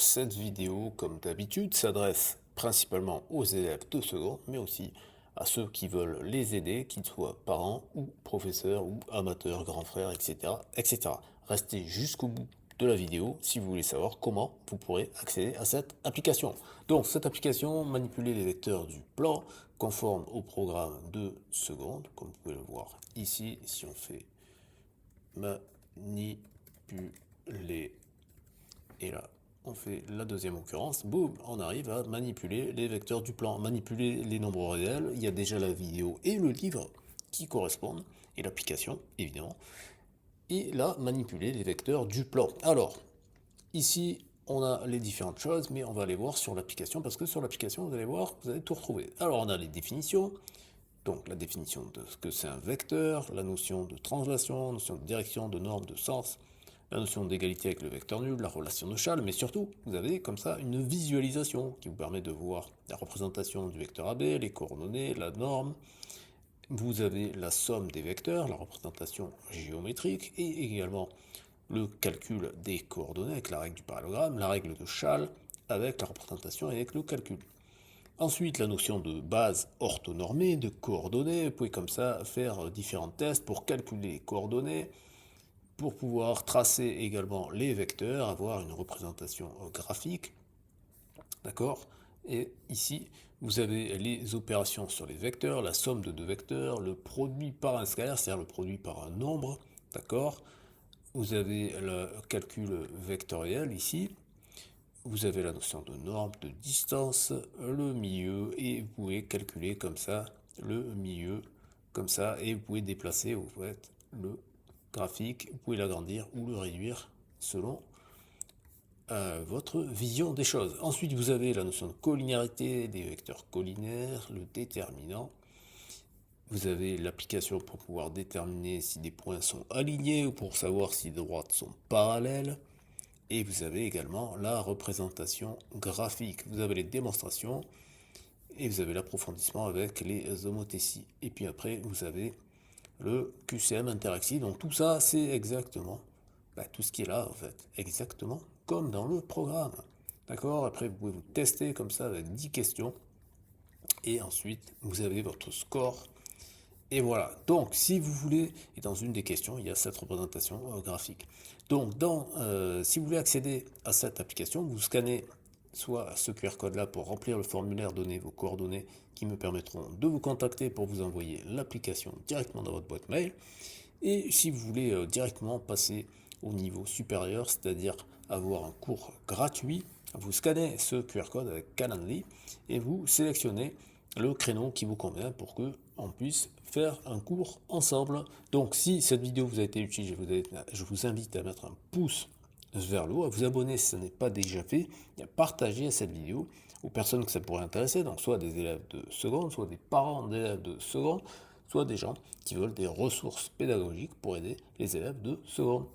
Alors, cette vidéo, comme d'habitude, s'adresse principalement aux élèves de seconde, mais aussi à ceux qui veulent les aider, qu'ils soient parents ou professeurs ou amateurs, grands frères, etc., etc. Restez jusqu'au bout de la vidéo si vous voulez savoir comment vous pourrez accéder à cette application. Donc, cette application, manipuler les vecteurs du plan, conforme au programme de seconde, comme vous pouvez le voir ici, si on fait manipuler. Et là, on fait la deuxième occurrence, boum, on arrive à manipuler les vecteurs du plan, manipuler les nombres réels. Il y a déjà la vidéo et le livre qui correspondent, et l'application, évidemment. Et là, manipuler les vecteurs du plan. Alors, ici, on a les différentes choses, mais on va aller voir sur l'application, parce que sur l'application, vous allez voir, vous allez tout retrouver. Alors, on a les définitions, donc la définition de ce que c'est un vecteur, la notion de translation, la notion de direction, de norme, de sens, la notion d'égalité avec le vecteur nul, la relation de Schall, mais surtout, vous avez comme ça une visualisation qui vous permet de voir la représentation du vecteur AB, les coordonnées, la norme. Vous avez la somme des vecteurs, la représentation géométrique, et également le calcul des coordonnées avec la règle du parallélogramme, la règle de Schall avec la représentation et avec le calcul. Ensuite, la notion de base orthonormée, de coordonnées. Vous pouvez comme ça faire différents tests pour calculer les coordonnées, pour pouvoir tracer également les vecteurs, avoir une représentation graphique. D'accord? Et ici, vous avez les opérations sur les vecteurs, la somme de deux vecteurs, le produit par un scalaire, c'est-à-dire le produit par un nombre. D'accord? Vous avez le calcul vectoriel ici. Vous avez la notion de norme, de distance, le milieu, et vous pouvez calculer comme ça le milieu, comme ça, et vous pouvez déplacer au fait le graphique, vous pouvez l'agrandir ou le réduire selon votre vision des choses. Ensuite, vous avez la notion de collinéarité, des vecteurs collinaires, le déterminant. Vous avez l'application pour pouvoir déterminer si des points sont alignés ou pour savoir si des droites sont parallèles. Et vous avez également la représentation graphique. Vous avez les démonstrations et vous avez l'approfondissement avec les homothéties. Et puis après, vous avez le QCM interactif. Donc tout ça, c'est exactement tout ce qui est là, en fait. Exactement comme dans le programme. D'accord? Après, vous pouvez vous tester comme ça avec 10 questions. Et ensuite, vous avez votre score. Et voilà. Donc, si vous voulez, et dans une des questions, il y a cette représentation graphique. Donc, si vous voulez accéder à cette application, vous scannez soit ce QR code-là pour remplir le formulaire, donner vos coordonnées qui me permettront de vous contacter pour vous envoyer l'application directement dans votre boîte mail. Et si vous voulez directement passer au niveau supérieur, c'est-à-dire avoir un cours gratuit, vous scannez ce QR code avec Calendly et vous sélectionnez le créneau qui vous convient pour que on puisse faire un cours ensemble. Donc si cette vidéo vous a été utile, je vous invite à mettre un pouce vers le haut, à vous abonner si ce n'est pas déjà fait, et à partager cette vidéo aux personnes que ça pourrait intéresser, donc soit des élèves de seconde, soit des parents d'élèves de seconde, soit des gens qui veulent des ressources pédagogiques pour aider les élèves de seconde.